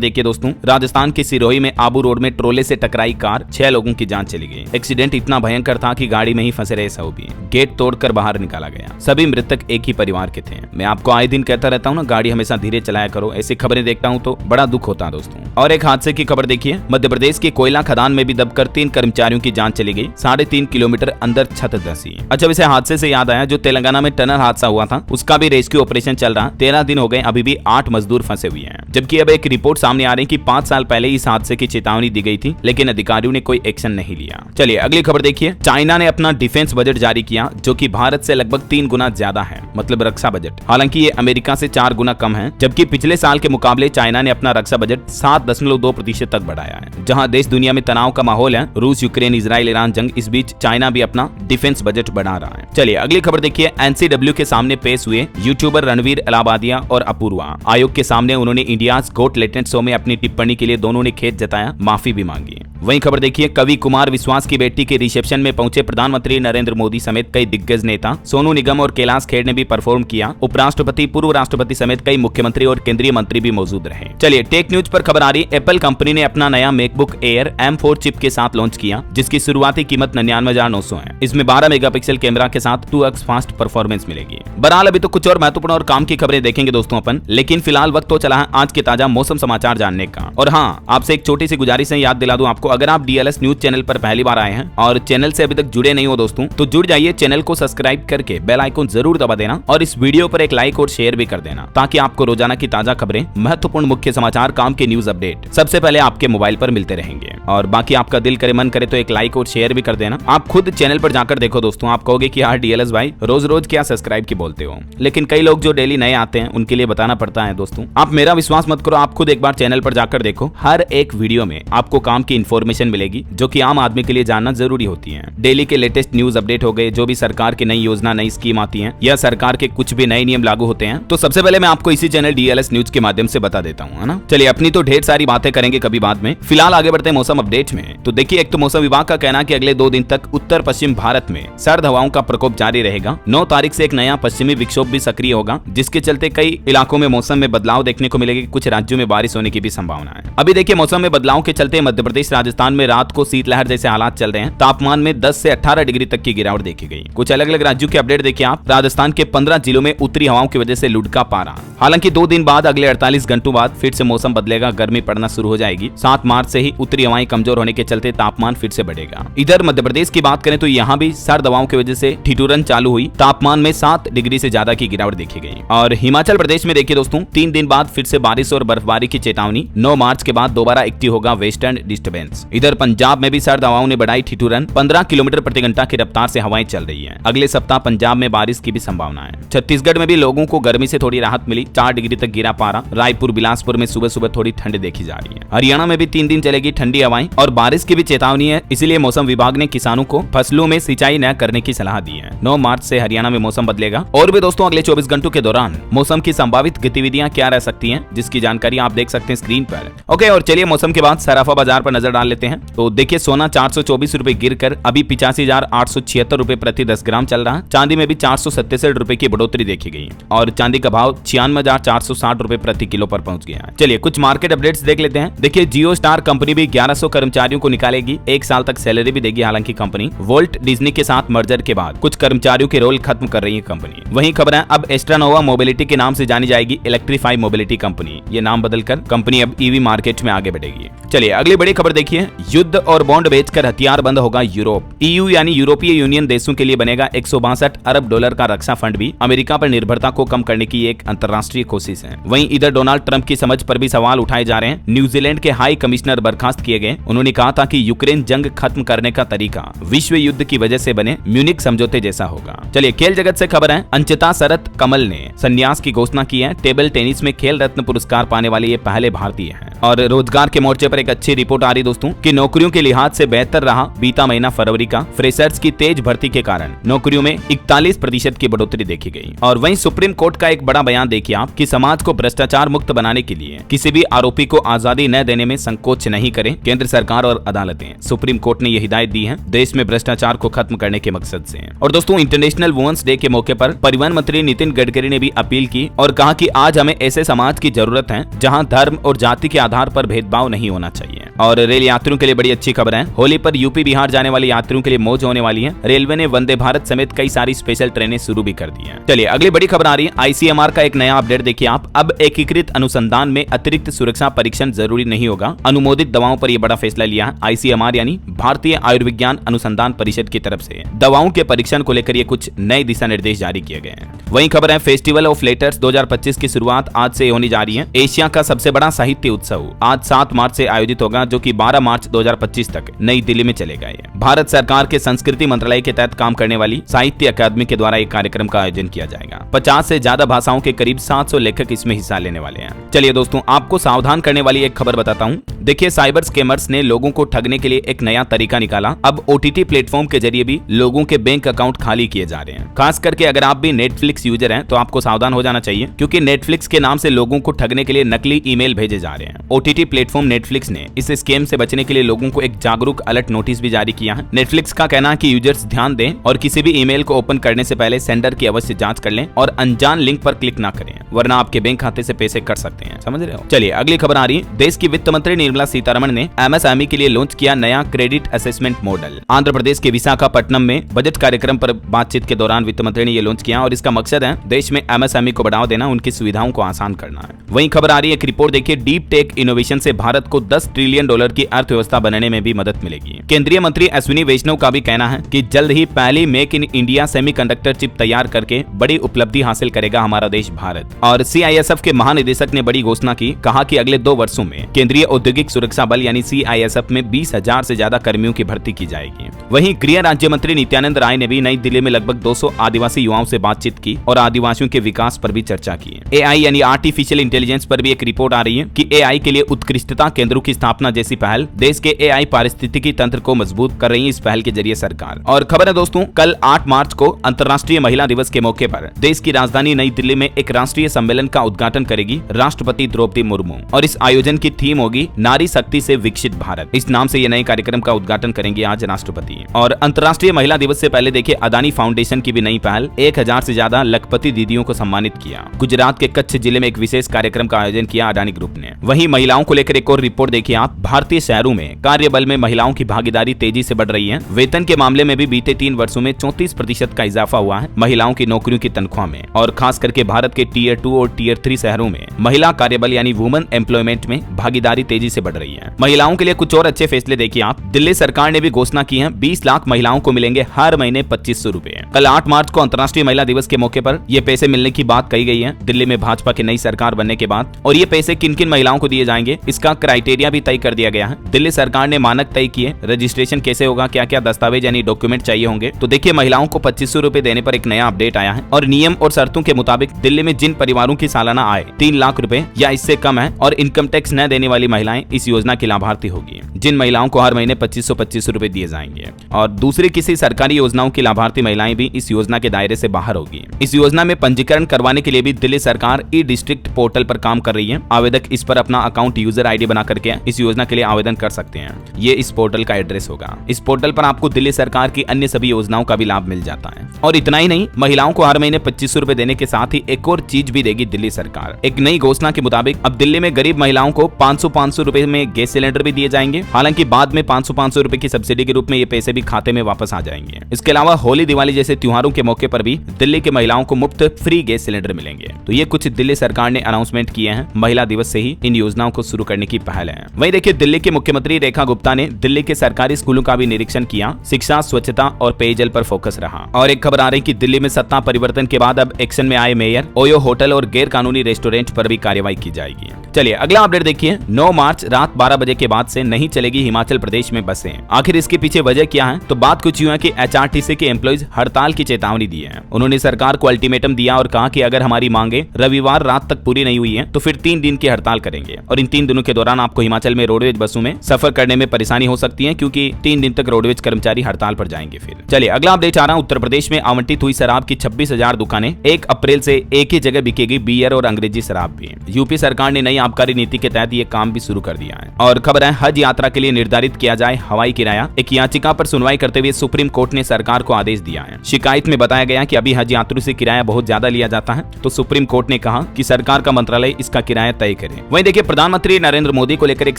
देखिए दोस्तों। राजस्थान के सिरोही में आबू रोड में ट्रोले से टकराई कार, 6 लोगों की जान चली गई। एक्सीडेंट इतना भयंकर था कि गाड़ी में ही फंसे रहे सभी, गेट तोड़कर बाहर निकाला गया। सभी मृतक एक ही परिवार के थे। मैं आपको आए दिन कहता रहता हूँ ना, गाड़ी हमेशा धीरे चलाया करो। ऐसी खबरें देखता हूँ तो बड़ा दुख होता है दोस्तों। और एक हादसे की खबर देखिए। मध्य प्रदेश के कोयला खदान में भी दबकर 3 कर्मचारियों की जान चली गई। 3.5 किलोमीटर अंदर छत धंसी। अच्छा, वैसे हादसे से याद आया, जो तेलंगाना में टनल हादसा हुआ था उसका भी रेस्क्यू ऑपरेशन चल रहा। 13 दिन हो गए, अभी भी 8 मजदूर फंसे हुए हैं। जबकि अब एक रिपोर्ट सामने आ रही कि 5 साल पहले इस हादसे की चेतावनी दी गई थी, लेकिन अधिकारियों ने कोई एक्शन नहीं लिया। चलिए अगली खबर देखिए। चाइना ने अपना डिफेंस बजट जारी किया, जो कि भारत से लगभग 3 गुना ज्यादा है, मतलब रक्षा बजट। हालांकि ये अमेरिका से 4 गुना कम है। जबकि पिछले साल के मुकाबले चाइना ने अपना रक्षा बजट 7.2% तक बढ़ाया है। जहां देश दुनिया में तनाव का माहौल है, रूस, यूक्रेन, इजराइल, ईरान जंग, इस बीच चाइना भी अपना डिफेंस बजट बढ़ा रहा है। चलिए अगली खबर देखिए। NCW के सामने पेश हुए यूट्यूबर रणवीर इलाहाबादिया और अपूर्वा। आयोग के सामने उन्होंने इंडियाज गॉट टैलेंट शो में अपनी टिप्पणी के लिए दोनों ने खेद जताया, माफी भी मांगी। वहीं खबर देखिए। कवि कुमार विश्वास की बेटी के रिसेप्शन में पहुंचे प्रधानमंत्री नरेंद्र मोदी समेत कई दिग्गज नेता। सोनू निगम और कैलाश खेर ने भी परफॉर्म किया। उपराष्ट्रपति, पूर्व राष्ट्रपति समेत कई मुख्यमंत्री और केंद्रीय मंत्री भी मौजूद रहे। चलिए टेक न्यूज पर खबर आ रही। एप्पल कंपनी ने अपना नया मैकबुक एयर M4 चिप के साथ लॉन्च किया, जिसकी शुरुआती कीमत 99,900 है। इसमें 12 मेगापिक्सल कैमरा के साथ 2x फास्ट परफॉर्मेंस मिलेगी। बहरहाल अभी तो कुछ और महत्वपूर्ण और काम की खबरें देखेंगे दोस्तों अपन, लेकिन फिलहाल वक्त तो चला है आज के ताजा मौसम समाचार जानने का। और हाँ, आपसे एक छोटी सी गुजारिश है, याद दिला दूं आपको, अगर आप DLS न्यूज चैनल पर पहली बार आए हैं और चैनल से अभी तक जुड़े नहीं हो दोस्तों, तो जुड़ जाइए। चैनल को सब्सक्राइब करके बेल आइकन जरूर दबा देना और इस वीडियो पर एक लाइक और शेयर भी कर देना, ताकि आपको रोजाना की ताजा खबरें, महत्वपूर्ण मुख्य समाचार, काम के न्यूज अपडेट सबसे पहले आपके मोबाइल पर मिलते रहेंगे। और बाकी आपका दिल करे, मन करे तो एक लाइक और शेयर भी कर देना। आप खुद चैनल पर जाकर देखो दोस्तों, आप कहोगे कि यार DLS भाई रोज रोज क्या सब्सक्राइब की बोलते हो। लेकिन कई लोग जो डेली नए आते हैं उनके लिए बताना पड़ता है दोस्तों। आप मेरा विश्वास मत करो, आप खुद एक बार चैनल पर जाकर देखो। हर एक वीडियो में आपको काम की इंफॉर्मेशन मिलेगी, जो कि आम आदमी के लिए जानना जरूरी होती है। डेली के लेटेस्ट न्यूज अपडेट हो गए, जो भी सरकार की नई योजना, नई स्कीम आती है, या सरकार के कुछ भी नए नियम लागू होते हैं, तो सबसे पहले मैं आपको इसी चैनल DLS न्यूज के माध्यम से बता देता हूँ, है ना। चलिए अपनी तो ढेर सारी बातें करेंगे कभी बाद में, फिलहाल आगे बढ़ते हैं मौसम अपडेट में। तो देखिए, एक तो मौसम विभाग का कहना है कि अगले 2 दिन तक उत्तर पश्चिम भारत में सर्द हवाओं का प्रकोप जारी रहेगा। 9 तारीख से एक नया पश्चिमी विक्षोभ भी सक्रिय होगा, जिसके चलते कई इलाकों में मौसम में बदलाव देखने को मिलेगी। कुछ राज्यों में बारिश होने की भी संभावना है। अभी देखिए, मौसम में बदलाव के चलते मध्य प्रदेश, राजस्थान में रात को शीतलहर जैसे हालात चल रहे हैं। तापमान में 10 से 18 डिग्री तक की गिरावट देखी गई। कुछ अलग अलग राज्यों के अपडेट देखिए आप। राजस्थान के 15 जिलों में उत्तरी हवाओं की वजह से लुढ़का पारा। हालांकि 2 दिन बाद, अगले 48 घंटों बाद फिर से मौसम बदलेगा, गर्मी पड़ना शुरू हो जाएगी। 7 मार्च से ही उत्तरी हवाएं कमजोर होने के चलते तापमान फिर से बढ़ेगा। इधर मध्य प्रदेश की बात करें तो यहाँ भी सर्द हवाओं की वजह से ठिठुरन चालू हुई। तापमान में 7 डिग्री से ज्यादा की गिरावट देखी गई। और हिमाचल प्रदेश में देखिए दोस्तों, 3 दिन बाद फिर से बारिश और बर्फबारी की चेतावनी। 9 मार्च के बाद दोबारा एक्टिव होगा वेस्टर्न डिस्टर्बेंस। इधर पंजाब में भी सर्द हवाओं ने बढ़ाई ठिठुरन। 15 किलोमीटर प्रति घंटा की रफ्तार से हवाएं चल रही है। अगले सप्ताह पंजाब में बारिश की भी संभावना है। छत्तीसगढ़ में भी लोगों को गर्मी से थोड़ी राहत मिली। 4 डिग्री तक गिरा पारा। रायपुर, बिलासपुर में सुबह सुबह थोड़ी ठंड देखी जा रही है। हरियाणा में भी 3 दिन चलेगी ठंडी हवाएं और बारिश की भी चेतावनी है। इसीलिए मौसम विभाग ने किसानों को फसलों में सिंचाई न करने की सलाह दी है। 9 मार्च से हरियाणा में मौसम बदलेगा। और भी दोस्तों, अगले 24 घंटों के दौरान मौसम की संभावित गतिविधियां क्या रह सकती हैं, जिसकी जानकारी आप देख सकते हैं स्क्रीन पर। ओके, और चलिए मौसम के बाद सराफा बाजार पर नजर डाल लेते हैं। तो देखिए, सोना 424 रुपए गिरकर अभी 85,876 रुपए प्रति 10 ग्राम चल रहा है। चांदी में भी 467 रुपए की बढ़ोतरी देखी गई और चांदी का भाव 96,460 रुपए प्रति किलो पर पहुंच गया है। चलिए कुछ मार्केट अपडेट्स देख लेते हैं। देखिए, जियो स्टार कंपनी भी 1100 कर्मचारियों को निकालेगी। 1 साल तक सैलरी भी देगी। हालांकि कंपनी वोल्ट डिज्नी के साथ मर्जर के बाद कुछ कर्मचारियों के रोल खत्म कर रही है कंपनी। वहीं खबर है, अब एस्ट्रानोवा मोबिलिटी के नाम से जानी जाएगी इलेक्ट्रीफाई मोबिलिटी कंपनी। ये नाम बदलकर कंपनी अब ईवी मार्केट में आगे बढ़ेगी। चलिए अगली बड़ी खबर देखिए। युद्ध और बॉन्ड बेचकर हथियार बंद होगा यूरोप। EU यानी यूरोपीय यूनियन देशों के लिए बनेगा $162 अरब का रक्षा फंड भी अमेरिका पर निर्भरता को कम करने की एक अंतर्राष्ट्रीय कोशिश है। वहीं इधर डोनाल्ड ट्रंप की समझ पर भी सवाल उठाए जा रहे हैं। न्यूजीलैंड के हाई कमिश्नर बर्खास्त किए गए। उन्होंने कहा था कि यूक्रेन जंग खत्म करने का तरीका विश्व युद्ध की वजह से बने म्यूनिक समझौते जैसा होगा। चलिए खेल जगत से खबर है। अंचिता शरत कमल ने संन्यास की घोषणा की है। टेबल टेनिस में खेल रत्न पुरस्कार पाने वाले ये पहले भारतीय हैं। और रोजगार के मोर्चे पर एक अच्छी रिपोर्ट आ रही दोस्तों कि नौकरियों के लिहाज से बेहतर रहा बीता महीना फरवरी का। फ्रेशर्स की तेज भर्ती के कारण नौकरियों में 41% की बढ़ोतरी देखी गई। और वहीं सुप्रीम कोर्ट का एक बड़ा बयान देखिए आप कि समाज को भ्रष्टाचार मुक्त बनाने के लिए किसी भी आरोपी को आजादी न देने में संकोच नहीं करें केंद्र सरकार और अदालतें। सुप्रीम कोर्ट ने यह हिदायत दी है देश में भ्रष्टाचार को खत्म करने के मकसद से। और दोस्तों इंटरनेशनल वुमेन्स डे के मौके पर परिवहन मंत्री नितिन गडकरी ने भी अपील की और कहा कि आज हमें ऐसे समाज की जरूरत है जहां धर्म और जाति के आधार पर भेदभाव नहीं होना चाहिए। और रेल यात्रियों के लिए बड़ी अच्छी खबर है। होली पर यूपी बिहार जाने वाले यात्रियों के लिए मौज होने वाली है। रेलवे ने वंदे भारत समेत कई सारी स्पेशल ट्रेनें शुरू भी कर दी हैं। चलिए अगली बड़ी खबर आ रही है आईसीएमआर का एक नया अपडेट देखिए आप। अब एकीकृत अनुसंधान में अतिरिक्त सुरक्षा परीक्षण जरूरी नहीं होगा। अनुमोदित दवाओं पर यह बड़ा फैसला लिया है आईसीएमआर यानी भारतीय आयुर्विज्ञान अनुसंधान परिषद की तरफ से। दवाओं के परीक्षण को लेकर ये कुछ नए दिशा निर्देश जारी किए गए हैं। वहीं खबर है फेस्टिवल ऑफ लेटर्स 2025 की शुरुआत आज से होने जा रही है। एशिया का सबसे बड़ा साहित्य उत्सव आज 7 मार्च से आयोजित होगा जो कि 12 मार्च 2025 तक नई दिल्ली में चलेगा। भारत सरकार के संस्कृति मंत्रालय के तहत काम करने वाली साहित्य अकादमी के द्वारा एक कार्यक्रम का आयोजन किया जाएगा। 50 से ज्यादा भाषाओं के करीब 700 लेखक इसमें हिस्सा लेने वाले हैं। चलिए दोस्तों आपको सावधान करने वाली एक खबर बताता हूँ। देखिए साइबर स्कैमर्स ने लोगों को ठगने के लिए एक नया तरीका निकाला। अब ओटीटी प्लेटफॉर्म के जरिए भी लोगों के बैंक अकाउंट खाली किए जा रहे हैं। खास करके अगर आप भी नेटफ्लिक्स यूजर हैं तो आपको सावधान हो जाना चाहिए क्योंकि नेटफ्लिक्स के नाम से लोगों को ठगने के लिए नकली ईमेल भेजे जा रहे हैं। ओटीटी प्लेटफॉर्म नेटफ्लिक्स ने इस स्कैम से बचने के लिए लोगों को एक जागरूक अलर्ट नोटिस भी जारी किया है। नेटफ्लिक्स का कहना है कि यूजर्स ध्यान दें और किसी भी ईमेल को ओपन करने से पहले सेंडर की अवश्य जांच कर लें और अनजान लिंक पर क्लिक ना करें वरना आपके बैंक खाते से पैसे कट सकते हैं। समझ रहे हो। चलिए अगली खबर आ रही है। देश की वित्त मंत्री निर्मला सीतारमण ने एमएसएमई के लिए लॉन्च किया नया credit assessment model. Andhra Pradesh के विशाखापट्टनम में बजट कार्यक्रम पर बातचीत के दौरान वित्त मंत्री ने यह लॉन्च किया और इसका मकसद है देश में एमएसएमई को बढ़ावा देना, उनकी सुविधाओं को आसान करना है। वहीं खबर आ रही है एक रिपोर्ट देखिए डीप टेक इनोवेशन से भारत को $10 ट्रिलियन की अर्थव्यवस्था बनने में भी मदद मिलेगी। केंद्रीय मंत्री अश्विनी वैष्णव का भी कहना है कि जल्द ही पहली make in India semiconductor chip तैयार करके बड़ी उपलब्धि हासिल करेगा हमारा देश भारत। और सीआईएसएफ के महानिदेशक ने बड़ी घोषणा की, कहा कि अगले 2 वर्षों में केंद्रीय औद्योगिक सुरक्षा बल यानी सीआईएसएफ में 20,000 से ज्यादा कर्मियों की भर्ती की जाएगी। वहीं गृह राज्य मंत्री नित्यानंद राय ने भी नई दिल्ली में लगभग 200 आदिवासी युवाओं से बातचीत की और आदिवासियों के विकास पर भी चर्चा की। एआई यानी आर्टिफिशियल इंटेलिजेंस पर भी एक रिपोर्ट आ रही है कि एआई के लिए उत्कृष्टता केंद्रों की स्थापना जैसी पहल देश के एआई पारिस्थितिकी तंत्र को मजबूत कर रही है इस पहल के जरिए सरकार। और खबर है दोस्तों कल 8 मार्च को अंतर्राष्ट्रीय महिला दिवस के मौके पर देश की राजधानी नई दिल्ली में एक राष्ट्रीय सम्मेलन का उद्घाटन करेगी राष्ट्रपति द्रौपदी मुर्मू और इस आयोजन की थीम होगी नारी शक्ति से विकसित भारत। इस नाम से ये नए कार्यक्रम का उद्घाटन करेंगे आज राष्ट्रपति। और अंतर्राष्ट्रीय महिला दिवस से पहले देखिए अदानी फाउंडेशन की भी नई पहल 1000 से ज्यादा लखपति दीदियों को सम्मानित किया। गुजरात के कच्छ जिले में एक विशेष कार्यक्रम का आयोजन किया अदानी ग्रुप ने। वहीं महिलाओं को लेकर एक और रिपोर्ट देखिए आप। भारतीय शहरों में कार्यबल में महिलाओं की भागीदारी तेजी से बढ़ रही है। वेतन के मामले में भी बीते 3 वर्षों में 34% का इजाफा हुआ है महिलाओं की नौकरियों की तनख्वाह में। और खास करके भारत के टियर 2 और टियर 3 शहरों में महिला कार्यबल यानी वुमेन एम्प्लॉयमेंट में भागीदारी तेजी से बढ़ रही है। महिलाओं के लिए कुछ और अच्छे फैसले देखिए आप। दिल्ली सरकार ने भी घोषणा की है 20 लाख महिलाओं को मिलेंगे हर महीने 2500 रुपए। कल 8 मार्च को अंतर्राष्ट्रीय महिला दिवस के मौके पर ये पैसे मिलने की बात कही गई है दिल्ली में भाजपा की नई सरकार बनने के बाद। और ये पैसे किन किन महिलाओं को दिए जाएंगे इसका क्राइटेरिया भी तय कर दिया गया है। दिल्ली सरकार ने मानक तय किए, रजिस्ट्रेशन कैसे होगा, क्या क्या दस्तावेज यानी डॉक्यूमेंट चाहिए होंगे। तो देखिए महिलाओं को 2500 रुपए देने पर एक नया अपडेट आया है और नियम और शर्तों के मुताबिक दिल्ली में जिन परिवारों की सालाना आय 3 लाख रुपए या इससे कम है और इनकम टैक्स न देने वाली महिलाएं इस योजना की लाभार्थी होगी, जिन महिलाओं को हर महीने 2500 रुपए दिए जाएंगे। और दूसरी किसी सरकारी योजनाओं की लाभार्थी महिलाएं भी इस योजना के दायरे से बाहर होगी। इस योजना में पंजीकरण करवाने के लिए भी दिल्ली सरकार ई डिस्ट्रिक्ट पोर्टल पर काम कर रही है। आवेदक इस पर अपना अकाउंट यूजर आईडी बना करके इस योजना के लिए आवेदन कर सकते हैं। ये इस पोर्टल का एड्रेस होगा। इस पोर्टल पर आपको दिल्ली सरकार की अन्य सभी योजनाओं का भी लाभ मिल जाता है। और इतना ही नहीं, महिलाओं को हर महीने 2500 रुपए देने के साथ ही एक और चीज भी देगी दिल्ली सरकार। एक नई घोषणा के मुताबिक अब दिल्ली में गरीब महिलाओं को 500 रुपए में गैस सिलेंडर भी दिए जाएंगे। हालांकि बाद में 500 रुपए की सब्सिडी के रूप में ये पैसे भी खाते में वापस आ जाएंगे। इसके अलावा होली दिवाली जैसे त्योहारों के मौके पर भी दिल्ली के महिलाओं को मुफ्त फ्री गैस सिलेंडर मिलेंगे। तो ये कुछ दिल्ली सरकार ने अनाउंसमेंट किए हैं। महिला दिवस से ही इन योजनाओं को शुरू करने की पहल है। वहीं देखिए दिल्ली के मुख्यमंत्री रेखा गुप्ता ने दिल्ली के सरकारी स्कूलों का भी निरीक्षण किया। शिक्षा, स्वच्छता और पेयजल पर फोकस रहा। और एक खबर आ रही कि दिल्ली में सत्ता परिवर्तन के बाद अब एक्शन में आए मेयर, ओयो होटल और गैर कानूनी रेस्टोरेंट पर भी कार्रवाई की जाएगी। चलिए अगला अपडेट देखिए। 9 मार्च मार्च रात 12 बजे के बाद से नहीं चलेगी हिमाचल प्रदेश में बसें। आखिर इसके पीछे वजह क्या है? तो बात कुछ यूं है कि एचआरटीसी के एम्प्लॉइज हड़ताल की चेतावनी दी है। उन्होंने सरकार को अल्टीमेटम दिया और कहा कि अगर हमारी मांगे रविवार रात तक पूरी नहीं हुई है तो फिर 3 दिन की हड़ताल करेंगे और इन 3 दिनों के दौरान आपको हिमाचल में रोडवेज बसों में सफर करने में परेशानी हो सकती है, क्योंकि 3 दिन तक रोडवेज कर्मचारी हड़ताल पर जाएंगे। फिर चलिए अगला अपडेट आ रहा है। उत्तर प्रदेश में आवंटित हुई शराब की 26,000 दुकानें 1 अप्रैल से एक ही जगह बिकेगी बियर और अंग्रेजी शराब भी। यूपी सरकार ने नई आबकारी नीति के तहत ये काम भी शुरू कर दिया है। और खबर है हज यात्रा के लिए निर्धारित किया जाए हवाई किराया। एक याचिका पर सुनवाई करते हुए सुप्रीम कोर्ट ने सरकार को आदेश दिया है। शिकायत में बताया गया कि अभी हज यात्रियों से किराया बहुत ज्यादा लिया जाता है, तो सुप्रीम कोर्ट ने कहा कि सरकार का मंत्रालय इसका किराया तय करे। वहीं देखिए प्रधानमंत्री नरेंद्र मोदी को लेकर एक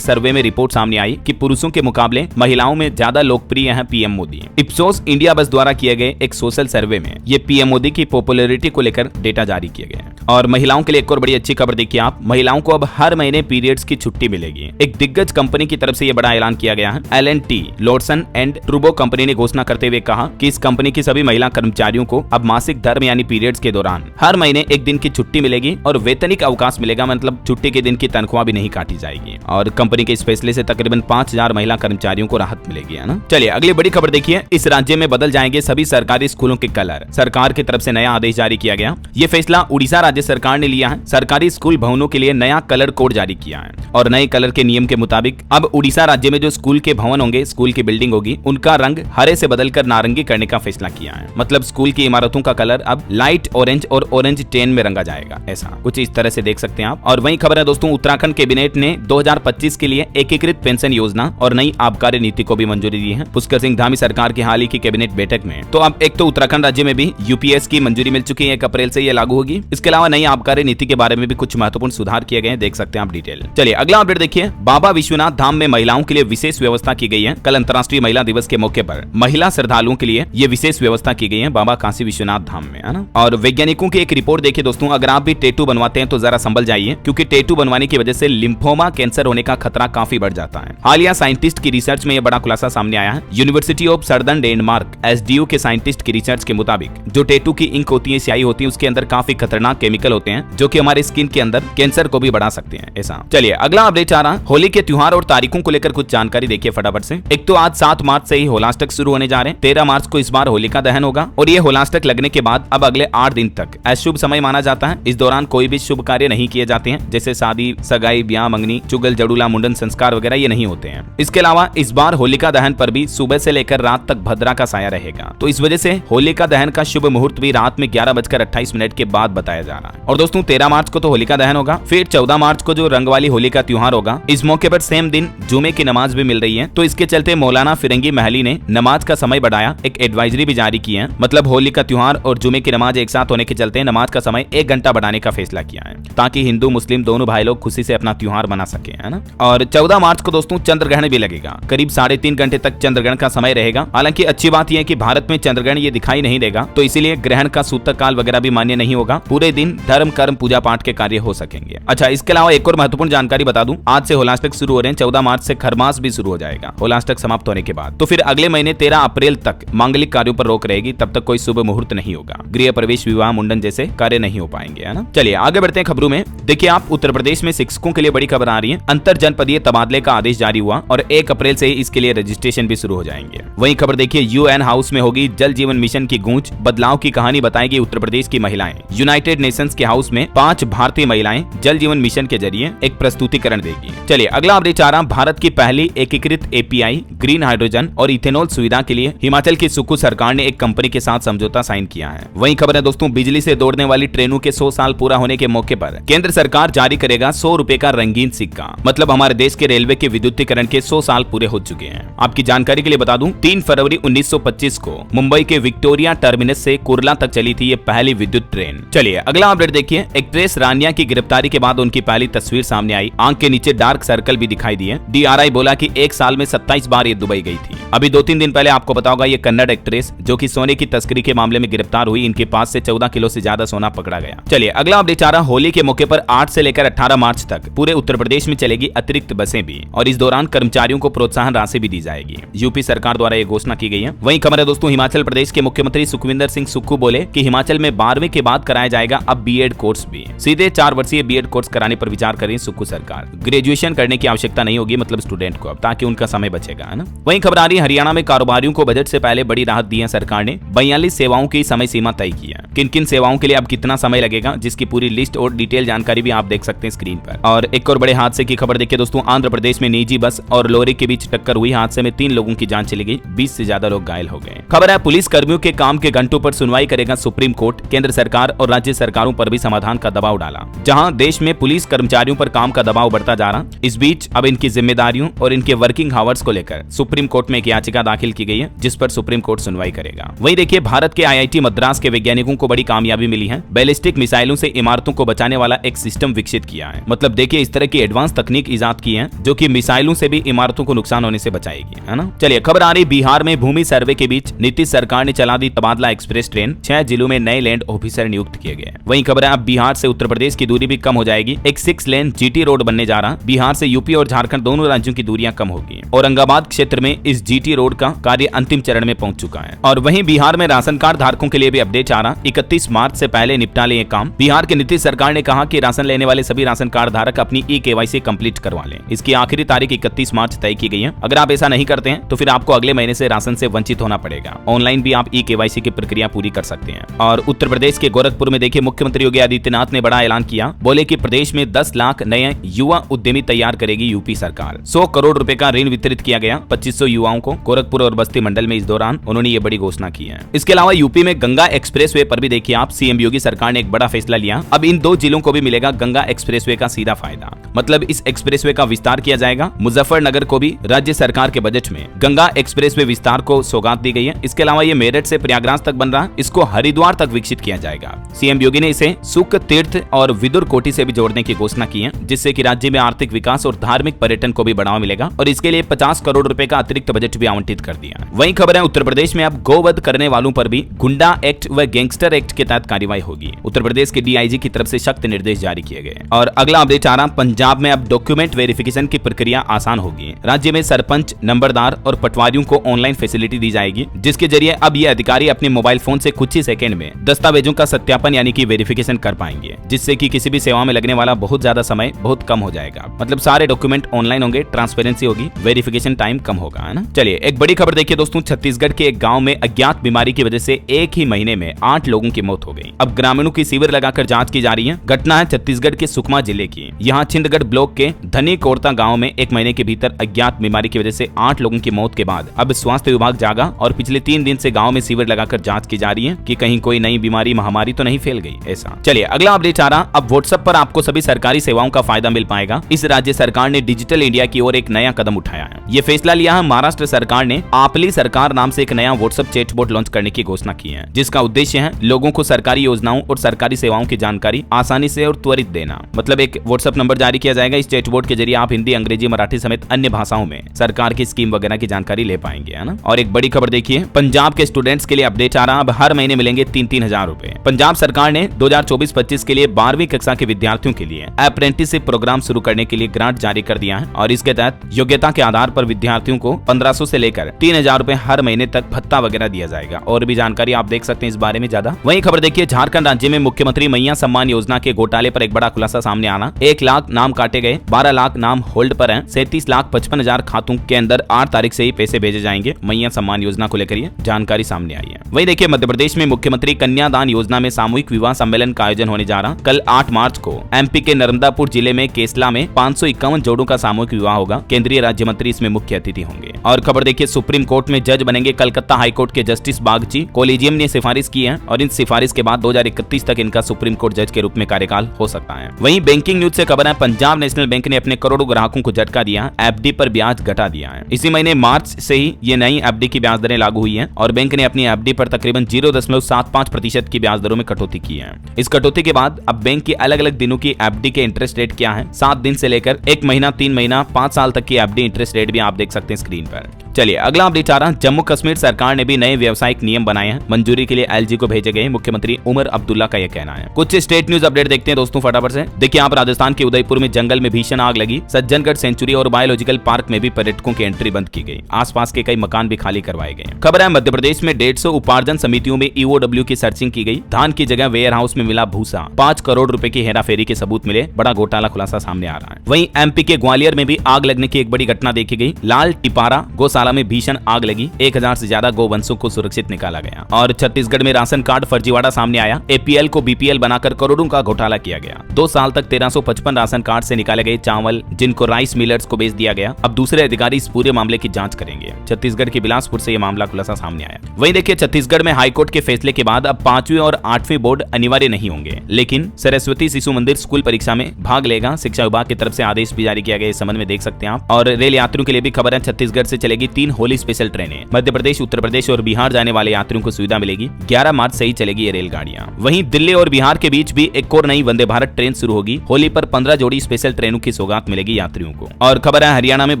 सर्वे में रिपोर्ट सामने आई कि पुरुषों के मुकाबले महिलाओं में ज्यादा लोकप्रिय है पीएम मोदी। इप्सोस इंडिया बस द्वारा किए गए एक सोशल सर्वे में ये पीएम मोदी की पॉपुलैरिटी को लेकर डेटा जारी किए गए। और महिलाओं के लिए एक और बड़ी अच्छी खबर देखिए आप, महिलाओं को अब हर महीने पीरियड्स की छुट्टी मिलेगी। एक दिग्गज कंपनी की तरफ से ये बड़ा ऐलान किया गया है। L&T लॉर्सन एंड ट्रूबो कंपनी ने घोषणा करते हुए कहा कि इस कंपनी की सभी महिला कर्मचारियों को अब मासिक धर्म यानी पीरियड्स के दौरान हर महीने 1 दिन की छुट्टी मिलेगी और वेतनिक अवकाश मिलेगा, मतलब छुट्टी के दिन की तनख्वाह भी नहीं काटी जाएगी। और कंपनी के इस फैसले से तकरीबन 5,000 महिला कर्मचारियों को राहत मिलेगी, है ना। चलिए अगली बड़ी खबर देखिए, इस राज्य में बदल जाएंगे सभी सरकारी स्कूलों के कलर। सरकार की तरफ से नया आदेश जारी किया गया। ये फैसला उड़ीसा राज्य सरकार ने लिया है। सरकारी स्कूल भवनों के लिए नया कलर कोड जारी किया है और नए कलर के नियम के मुताबिक अब उड़ीसा राज्य में जो स्कूल के भवन होंगे, स्कूल की बिल्डिंग होगी, उनका रंग हरे से बदलकर नारंगी करने का फैसला किया है। मतलब स्कूल की इमारतों का कलर अब लाइट ऑरेंज और ऑरेंज टेन में रंगा जाएगा, ऐसा कुछ इस तरह से देख सकते हैं आप। और वही खबर है दोस्तों, उत्तराखंड कैबिनेट ने 2025 के लिए एकीकृत पेंशन योजना और नई आबकारी नीति को भी मंजूरी दी है। पुष्कर सिंह धामी सरकार की हाल ही की कैबिनेट बैठक में। तो अब एक तो उत्तराखंड राज्य में भी यूपीएस की मंजूरी मिल चुकी है, 1 अप्रैल से ये लागू होगी। इसके अलावा नई आबकारी नीति के बारे में भी कुछ महत्वपूर्ण सुधार किए गए, देख सकते हैं आप डिटेल। चलिए अगला अपडेट देखिए, बाबा विश्वनाथ धाम में महिलाओं के लिए विशेष व्यवस्था की गई है। कल अंतर्राष्ट्रीय महिला दिवस के मौके पर महिला श्रद्धालुओं के लिए ये विशेष व्यवस्था की गई है बाबा काशी विश्वनाथ धाम में, है ना। और वैज्ञानिकों की एक रिपोर्ट देखिए दोस्तों, अगर आप भी टैटू बनवाते हैं तो जरा संभल जाइए, क्योंकि टैटू बनवाने की वजह से लिम्फोमा कैंसर होने का खतरा काफी बढ़ जाता है। हालिया साइंटिस्ट की रिसर्च में यह बड़ा खुलासा सामने आया है। University of southern Denmark SDU के साइंटिस्ट की रिसर्च के मुताबिक जो टैटू की इंक होती है, स्याही होती है, उसके अंदर काफी खतरनाक केमिकल होते हैं जो कि हमारे स्किन के अंदर कैंसर को भी बढ़ा सकते हैं, ऐसा। चलिए अगला अपडेट आ रहा, होली के त्योहार और तारीखों को लेकर कुछ जानकारी देखिए फटाफट से। एक तो आज 7 मार्च से ही होलाष्टक शुरू होने जा रहे हैं। 13 मार्च को इस बार होलिका दहन होगा और ये होलाष्टक लगने के बाद अब अगले 8 दिन तक अशुभ समय माना जाता है। इस दौरान कोई भी शुभ कार्य नहीं किए जाते हैं, जैसे शादी, सगाई, ब्याह, मंगनी, चुगल, जड़ूला, मुंडन संस्कार वगैरह ये नहीं होते हैं। इसके अलावा इस बार होलिका दहन पर भी सुबह से लेकर रात तक भद्रा का साया रहेगा, तो इस वजह से होलिका दहन का शुभ मुहूर्त भी रात में 11:28 के बाद बताया जा रहा है। और दोस्तों 13 मार्च को तो होलिका दहन होगा, फिर 14 मार्च को जो रंग वाली होली का त्योहार होगा, इस मौके पर सेम दिन जुमे की नमाज भी मिल रही है। तो इसके चलते मौलाना फिरंगी महली ने नमाज का समय बढ़ाया, एक एडवाइजरी भी जारी की है। मतलब होली का त्योहार और जुमे की नमाज एक साथ होने के चलते नमाज का समय 1 घंटा बढ़ाने का फैसला किया है, ताकि हिंदू मुस्लिम दोनों भाई लोग खुशी से अपना त्योहार मना सके, है ना। और 14 मार्च को दोस्तों चंद्र ग्रहण भी लगेगा, करीब 3.5 घंटे तक चंद्र ग्रहण का समय रहेगा। हालांकि अच्छी बात यह है कि भारत में चंद्र ग्रहण ये दिखाई नहीं देगा, तो इसीलिए ग्रहण का सूतक काल वगैरह भी मान्य नहीं होगा। पूरे दिन धर्म कर्म पूजा पाठ के कार्य हो सकेंगे। अच्छा, इसके अलावा एक और महत्वपूर्ण जानकारी बता दूं, आज से होलाष्टक शुरू हो रहे हैं, 14 मार्च से खरमास भी शुरू हो जाएगा होलाष्टक समाप्त होने के बाद। तो फिर अगले महीने 13 अप्रैल तक मांगलिक कार्यों पर रोक रहेगी, तब तक कोई शुभ मुहूर्त नहीं होगा। गृह प्रवेश, विवाह, मुंडन जैसे कार्य नहीं हो पाएंगे, है ना। चलिए आगे बढ़ते हैं खबरों में। देखिए आप, उत्तर प्रदेश में शिक्षकों के लिए बड़ी खबर आ रही है। अंतर जनपदीय तबादले का आदेश जारी हुआ और 1 अप्रैल से ही इसके लिए रजिस्ट्रेशन भी शुरू हो जाएंगे। वही खबर देखिए, UN हाउस में होगी जल जीवन मिशन की गूंज, बदलाव की कहानी बताएगी उत्तर प्रदेश की महिलाएं। यूनाइटेड नेशंस के हाउस में 5 भारतीय महिलाएं जल जीवन मिशन के जरिए एक प्रस्तुतिकरण देगी। चलिए अगला अपडेट आ रहा, भारत की पहली एकीकृत API ग्रीन हाइड्रोजन और इथेनॉल सुविधा के लिए हिमाचल की सुक्खू सरकार ने एक कंपनी के साथ समझौता साइन किया है। वही खबर है दोस्तों, बिजली से दौड़ने वाली ट्रेनों के 100 साल पूरा होने के मौके पर केंद्र सरकार जारी करेगा 100 रुपए का रंगीन सिक्का। मतलब हमारे देश के रेलवे के विद्युतीकरण के 100 साल पूरे हो चुके हैं। आपकी जानकारी के लिए बता दूं, 3 फरवरी 1925 को मुंबई के विक्टोरिया टर्मिनस से कुर्ला तक चली थी ये पहली विद्युत ट्रेन। चलिए अगला अपडेट देखिए, एक्ट्रेस रानिया की गिरफ्तारी के बाद उनकी पहली तस्वीर सामने आई। आंख के नीचे डार्क सर्कल भी दिखाई दिए। DRI बोला कि 1 साल में 27 बार ये दुबई गई थी। अभी 2-3 दिन पहले आपको पता होगा, ये कन्नड़ एक्ट्रेस जो कि सोने की तस्करी के मामले में गिरफ्तार हुई, इनके पास से 14 किलो से ज्यादा सोना पकड़ा गया। चलिए अगला अपडेट आ रहा, होली के मौके पर 8 से लेकर 18 मार्च तक पूरे उत्तर प्रदेश में चलेगी अतिरिक्त बसें भी, और इस दौरान कर्मचारियों को प्रोत्साहन राशि भी दी जाएगी। यूपी सरकार द्वारा ये घोषणा की गई है। वहीं खबर है दोस्तों, हिमाचल प्रदेश के मुख्यमंत्री सुखविंदर सिंह सुक्खू बोले कि हिमाचल में 12वीं के बाद कराया जाएगा अब B.Ed कोर्स भी। सीधे 4 वर्षीय B.Ed कोर्स कराने पर विचार कर रही सुक्खू सरकार। ग्रेजुएशन ट्यूशन करने की आवश्यकता नहीं होगी, मतलब स्टूडेंट को, अब ताकि उनका समय बचेगा, है ना। वहीं खबर आ रही है हरियाणा में कारोबारियों को बजट से पहले बड़ी राहत दी है सरकार ने। 42 सेवाओं की समय सीमा तय की है। किन किन सेवाओं के लिए अब कितना समय लगेगा, जिसकी पूरी लिस्ट और डिटेल जानकारी भी आप देख सकते हैं स्क्रीन पर। और एक और बड़े हादसे की खबर देखिए दोस्तों, आंध्र प्रदेश में निजी बस और लॉरी के बीच टक्कर हुई। हादसे में 3 लोगों की जान चली गई, 20 से ज्यादा लोग घायल हो गए। खबर है पुलिस कर्मियों के काम के घंटों पर सुनवाई करेगा सुप्रीम कोर्ट। केंद्र सरकार और राज्य सरकारों पर भी समाधान का दबाव डाला। जहां देश में पुलिस कर्मचारियों पर काम का दबाव बढ़ता जा रहा, इस बीच अब इनकी जिम्मेदारियों और इनके वर्किंग आवर्स को लेकर सुप्रीम कोर्ट में एक याचिका दाखिल की गई है, जिस पर सुप्रीम कोर्ट सुनवाई करेगा। वहीं देखिए भारत के IIT मद्रास के वैज्ञानिकों को बड़ी कामयाबी मिली है। बैलिस्टिक मिसाइलों से इमारतों को बचाने वाला एक सिस्टम विकसित किया है। मतलब देखिए इस तरह की एडवांस तकनीक इजाद की है जो कि मिसाइलों से भी इमारतों को नुकसान होने से बचाएगी, है ना। चलिए खबर आ रही बिहार में भूमि सर्वे के बीच नीतीश सरकार ने चला दी तबादला एक्सप्रेस ट्रेन। 6 जिलों में नए लैंड ऑफिसर नियुक्त किए गए। वहीं खबर है अब बिहार से उत्तर प्रदेश की दूरी भी कम हो जाएगी। एक 6 लेन GT रोड बनने जा रहा। बिहार से यूपी और झारखंड दोनों राज्यों की दूरियां कम होगी। औरंगाबाद क्षेत्र में इस GT रोड का कार्य अंतिम चरण में पहुंच चुका है। और वहीं बिहार में राशन कार्ड धारकों के लिए भी अपडेट आ रहा। 31 मार्च से पहले निपटा ले ये काम। बिहार के नीतीश सरकार ने कहा कि राशन लेने वाले सभी राशन कार्ड धारक अपनी KYC कंप्लीट करवा लें। इसकी आखिरी तारीख 31 मार्च तय की गई है। अगर आप ऐसा नहीं करते हैं तो फिर आपको अगले महीने से राशन से वंचित होना पड़ेगा। ऑनलाइन भी आप KYC की प्रक्रिया पूरी कर सकते हैं। और उत्तर प्रदेश के गोरखपुर में देखिए मुख्यमंत्री योगी आदित्यनाथ ने बड़ा ऐलान किया। बोले कि प्रदेश में 10 लाख नए युवा उद्यमी तैयार करेगी यूपी सरकार। 100 करोड़ रुपए का ऋण वितरित किया गया 2500 युवाओं को गोरखपुर और बस्ती मंडल में। इस दौरान उन्होंने ये बड़ी घोषणा की है। इसके अलावा यूपी में गंगा एक्सप्रेसवे पर भी देखिए आप CM योगी सरकार ने एक बड़ा फैसला लिया। अब इन 2 जिलों को भी मिलेगा गंगा एक्सप्रेसवे का सीधा फायदा। मतलब इस एक्सप्रेसवे का विस्तार किया जाएगा। मुजफ्फरनगर को भी राज्य सरकार के बजट में गंगा एक्सप्रेसवे विस्तार को सौगात दी गई है। इसके अलावा ये मेरठ से प्रयागराज तक बन रहा, इसको हरिद्वार तक विकसित किया जाएगा। CM योगी ने इसे सुख तीर्थ और विदुर कोटि से भी जोड़ने की घोषणा की है, जिससे कि राज्य में आर्थिक विकास और धार्मिक पर्यटन को भी बढ़ावा मिलेगा। और इसके लिए 50 करोड़ रुपए का अतिरिक्त बजट भी आवंटित कर दिया। वहीं खबर है उत्तर प्रदेश में अब गोवध करने वालों पर भी गुंडा एक्ट व गैंगस्टर एक्ट के तहत कार्रवाई होगी। उत्तर प्रदेश के DIG की तरफ से सख्त निर्देश जारी किए गए। और अगला अपडेट आ रहा, पंजाब में अब डॉक्यूमेंट वेरिफिकेशन की प्रक्रिया आसान होगी। राज्य में सरपंच, नंबरदार और पटवारियों को ऑनलाइन फैसिलिटी दी जाएगी, जिसके जरिए अब ये अधिकारी अपने मोबाइल फोन से कुछ ही सेकंड में दस्तावेजों का सत्यापन यानी कि वेरिफिकेशन कर पाएंगे, जिससे कि किसी भी सेवा में लगने वाला बहुत ज्यादा समय बहुत कम हो जाएगा। मतलब सारे डॉक्यूमेंट ऑनलाइन होंगे, ट्रांसपेरेंसी होगी, वेरिफिकेशन टाइम कम होगा, है ना। चलिए एक बड़ी खबर देखिए दोस्तों, छत्तीसगढ़ के एक गाँव में अज्ञात बीमारी की वजह से एक ही महीने में 8 लोगों की मौत हो गई। अब ग्रामीणों की शिविर लगाकर जांच की जा रही है। घटना है छत्तीसगढ़ के सुकमा जिले की। यहाँ छिंदगढ़ ब्लॉक के धनी कोरता गांव में एक महीने के भीतर अज्ञात बीमारी की वजह से 8 लोगों की मौत के बाद अब स्वास्थ्य विभाग जागा और पिछले 3 दिन से गांव में शिविर लगाकर जांच की जा रही है कि कहीं कोई नई बीमारी महामारी तो नहीं फैल गई। ऐसा चलिए अगला अपडेट आ रहा, अब व्हाट्सएप पर आपको सभी सरकारी सेवाओं का फायदा मिल पाएगा। इस राज्य सरकार ने डिजिटल इंडिया की ओर एक नया कदम उठाया है। ये फैसला लिया है महाराष्ट्र सरकार ने आपली सरकार नाम से एक नया व्हाट्सएप चैटबॉट लॉन्च करने की घोषणा की है, जिसका उद्देश्य है लोगों को सरकारी योजनाओं और सरकारी सेवाओं की जानकारी आसानी से और त्वरित देना। मतलब एक व्हाट्सएप नंबर जारी किया जाएगा। इस चैटबॉट के जरिए आप हिंदी, अंग्रेजी, मराठी समेत अन्य भाषाओं में सरकार की स्कीम वगैरह की जानकारी ले पाएंगे, है ना। और एक बड़ी खबर देखिए, पंजाब के स्टूडेंट्स के लिए अपडेट आ रहा, अब हर महीने मिलेंगे 3-3 हजार रुपए। पंजाब सरकार ने 2024-25 के लिए 12वीं कक्षा के विद्यार्थियों के लिए अप्रेंटिसशिप प्रोग्राम शुरू करने के लिए ग्रांट जारी कर दिया है। और इसके तहत योग्यता के आधार पर विद्यार्थियों को 1500 से लेकर 3000 रुपए हर महीने तक भत्ता वगैरह दिया जाएगा। और भी जानकारी आप देख सकते हैं इस बारे में ज्यादा। वही खबर देखिए, झारखंड राज्य में मुख्यमंत्री मैया सम्मान योजना के घोटाले पर एक बड़ा खुलासा सामने आना। 1 लाख नाम काटे गए, 12 लाख नाम होल्ड पर हैं, 37,55,000 खातों के अंदर 8 तारीख से ही पैसे भेजे जाएंगे। मैया सम्मान योजना को लेकर ये जानकारी सामने आई है। वही देखिए, मध्य प्रदेश में मुख्यमंत्री कन्यादान योजना में सामूहिक विवाह सम्मेलन का आयोजन होने जा रहा। कल 8 मार्च को MP के नर्मदापुर जिले में केसला में 551 जोड़ों का सामूहिक विवाह होगा। केंद्रीय राज्य मंत्री इसमें मुख्य अतिथि होंगे। और खबर देखिए, सुप्रीम कोर्ट में जज बनेंगे कलकत्ता हाईकोर्ट के जस्टिस बागची। कोलिजियम ने सिफारिश की है और इन सिफारिश के बाद 2031 तक इनका सुप्रीम कोर्ट जज के रूप में कार्यकाल हो सकता है। वहीं बैंकिंग न्यूज से खबर है, पंजाब नेशनल बैंक ने अपने करोड़ों ग्राहकों को झटका दिया, FD पर ब्याज घटा दिया है। इसी महीने मार्च से ही ये नई FD की ब्याज दरें लागू हुई है और बैंक ने अपनी FD पर तकरीबन 0.75% की ब्याज दरों में कटौती की है। इस कटौती के बाद अब बैंक की अलग अलग दिनों की FD के इंटरेस्ट रेट क्या है, 7 दिन से लेकर 1 महीना, 3 महीना, 5 साल तक की FD इंटरेस्ट रेट भी आप देख सकते हैं स्क्रीन पर। चलिए अगला अपडेट आ रहा है। जम्मू कश्मीर सरकार ने भी नए व्यावसायिक नियम बनाए हैं, मंजूरी के लिए एलजी को भेजे गए। मुख्यमंत्री उमर अब्दुल्ला का यह कहना है। कुछ स्टेट न्यूज अपडेट देखते हैं दोस्तों फटाफट से। देखिए आप राजस्थान के उदयपुर में जंगल में भीषण आग लगी। सज्जनगढ़ सेंचुरी और बायोलॉजिकल पार्क में भी पर्यटकों की एंट्री बंद की गई। आसपास के कई मकान भी खाली करवाए गए। खबर है मध्य प्रदेश में 150 उपार्जन समितियों में ईओडब्ल्यू की सर्चिंग की गई। धान की जगह वेयर हाउस में मिला भूसा। 5 करोड़ रुपए की हेराफेरी के सबूत मिले। बड़ा घोटाला खुलासा सामने आ रहा है। वहीं एमपी के ग्वालियर में भी आग लगने की एक बड़ी घटना देखी गई। लाल टिपारा गौशाला में भीषण आग लगी। 1000 से ज्यादा गोवंशों को सुरक्षित निकाला गया। और छत्तीसगढ़ में राशन कार्ड फर्जीवाड़ा सामने आया। एपीएल को बीपीएल बनाकर करोड़ों का घोटाला किया गया। 2 साल तक 1355 राशन कार्ड से निकाले गए चावल जिनको राइस मिलर्स को बेच दिया गया। अब दूसरे अधिकारी इस पूरे मामले की जांच करेंगे। छत्तीसगढ़ के बिलासपुर से यह मामला खुलासा सामने आया। वहीं देखिए छत्तीसगढ़ में हाईकोर्ट के फैसले के बाद अब 5वीं और 8वीं बोर्ड अनिवार्य नहीं होंगे, लेकिन सरस्वती शिशु मंदिर स्कूल परीक्षा में भाग लेगा। शिक्षा विभाग की तरफ से आदेश भी जारी किया गया। इस संबंध में देख सकते हैं आप। और रेल यात्रियों के लिए भी खबर है, छत्तीसगढ़ से चलेगी 3 होली स्पेशल ट्रेनें। मध्य प्रदेश, उत्तर प्रदेश और बिहार जाने वाले यात्रियों को सुविधा मिलेगी। 11 मार्च से ही चलेगी ये रेलगाड़ियां। वहीं दिल्ली और बिहार के बीच भी एक और नई वंदे भारत ट्रेन शुरू होगी। होली पर 15 जोड़ी स्पेशल ट्रेनों की सौगात मिलेगी यात्रियों को। और खबर है हरियाणा में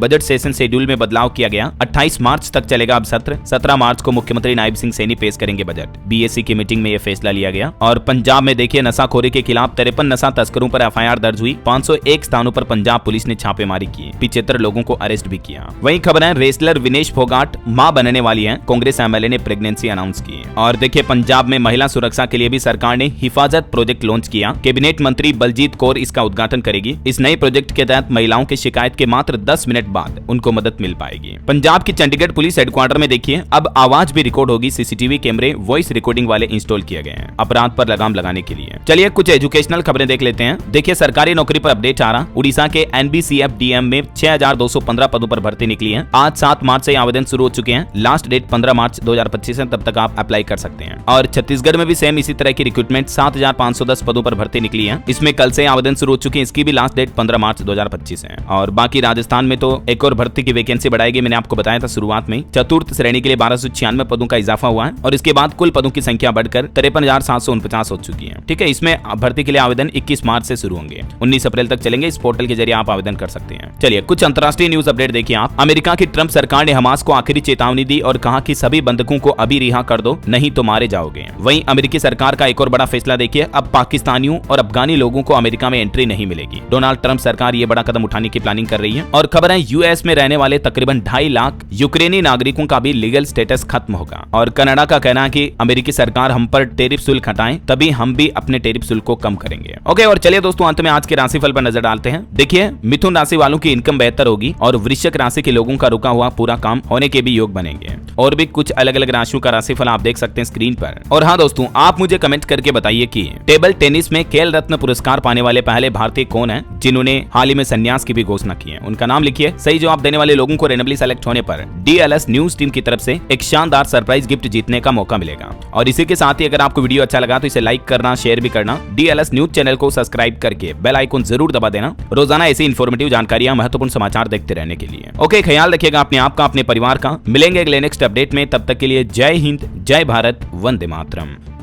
बजट सेशन शेड्यूल में बदलाव किया गया। 28 मार्च तक चलेगा अब सत्र। 17 मार्च को मुख्यमंत्री नायब सिंह सैनी पेश करेंगे बजट। बीएससी की मीटिंग में यह फैसला लिया गया। और पंजाब में देखिए नशाखोरी के खिलाफ 53 नशा तस्करों पर एफआईआर दर्ज हुई। 501 स्थानों पर पंजाब पुलिस ने छापेमारी की। 75 लोगों को अरेस्ट भी किया। वहीं खबर है रेसलर विनेश फोगाट मां बनने वाली है। कांग्रेस एमएलए ने प्रेगनेंसी अनाउंस की। और देखिए पंजाब में महिला सुरक्षा के लिए भी सरकार ने हिफाजत प्रोजेक्ट लॉन्च किया। कैबिनेट मंत्री बलजीत कौर इसका उद्घाटन करेगी। इस नए प्रोजेक्ट के तहत महिलाओं की शिकायत के मात्र 10 मिनट बाद उनको मदद मिल पाएगी। पंजाब की चंडीगढ़ पुलिस हेडक्वार्टर में देखिए अब आवाज भी रिकॉर्ड होगी। सीसीटीवी कैमरे वॉइस रिकॉर्डिंग वाले इंस्टॉल किए गए हैं अपराध पर लगाम लगाने के लिए। चलिए कुछ एजुकेशनल खबरें देख लेते हैं। देखिए सरकारी नौकरी पर अपडेट आ रहा। उड़ीसा के एनबीसीएफ-डीएम में 6215 पदों पर भर्ती निकली है। आज 7 मार्च से आवेदन शुरू हो चुके हैं। लास्ट डेट 15 मार्च 2025 है, तब तक आप अप्लाई कर सकते हैं। और छत्तीसगढ़ में भी सेम इसी तरह की रिक्रूटमेंट 7510 पदों पर भर्ती निकली है। इसमें कल से आवेदन शुरू हो चुके हैं। इसकी भी लास्ट डेट 15 मार्च 2025 है। और बाकी राजस्थान में तो एक और भर्ती की वैकेंसी बढ़ाएगी। मैंने आपको बताया था शुरुआत में। चतुर्थ श्रेणी के लिए 1296 पदों का इजाफा हुआ है। और इसके बाद कुल पदों की संख्या बढ़कर 53,749 हो चुकी है। ठीक है, इसमें भर्ती के लिए आवेदन 21 मार्च से शुरू होंगे। 19 अप्रैल तक चलेंगे। इस पोर्टल के जरिए आप आवेदन कर सकते हैं। चलिए कुछ अंतर्राष्ट्रीय न्यूज अपडेट देखिए आप। अमेरिका की ट्रंप सरकार ने हमास को आखिरी चेतावनी दी और कहा कि सभी बंधकों को अभी रिहा कर दो, नहीं तो मारे जाओगे। वहीं अमेरिकी सरकार का एक और बड़ा फैसला देखिए। अब पाकिस्तानियों और अफगानी लोगों को अमेरिका में एंट्री नहीं मिलेगी। डोनाल्ड ट्रंप सरकार ये बड़ा कदम उठाने की प्लानिंग कर रही है। और खबर है यूएस में रहने वाले तकरीबन 2.5 लाख यूक्रेनी नागरिकों का भी लीगल स्टेटस खत्म होगा। और कनाडा का कहना है कि अमेरिकी सरकार हम पर टैरिफ शुल्क हटाएं, तभी हम भी अपने टैरिफ शुल्क को कम करेंगे। ओके, और चलिए दोस्तों अंत में आज के राशिफल पर नजर डालते हैं। देखिए मिथुन राशि वालों की इनकम बेहतर होगी और वृश्चिक राशि के लोगों का रुका हुआ पूरा काम होने के भी योग बनेंगे। और भी कुछ अलग अलग राशियों का राशिफल आप देख सकते हैं स्क्रीन पर। और हाँ दोस्तों, आप मुझे कमेंट करके बताइए कि टेबल टेनिस में खेल रत्न पुरस्कार पाने वाले पहले भारतीय कौन है जिन्होंने हाल ही में संन्यास की भी घोषणा की है। उनका नाम लिखिए। सही जवाब देने वाले लोगों को रेंडमली सेलेक्ट होने पर डीएलएस न्यूज टीम की तरफ से एक शानदार सरप्राइज गिफ्ट जीतने का मौका मिलेगा। और इसी के साथ ही अगर आपको वीडियो अच्छा लगा तो इसे लाइक करना, शेयर भी करना। डीएलएस न्यूज चैनल को सब्सक्राइब करके बेल आइकन जरूर दबा देना, रोजाना ऐसी इन्फॉर्मेटिव जानकारियां, महत्वपूर्ण समाचार देखते रहने के लिए। ओके, ख्याल रखिएगा अपने आप का, अपने परिवार का। मिलेंगे अगले नेक्स्ट अपडेट में। तब तक के लिए जय हिंद, जय भारत, वंदे मातरम।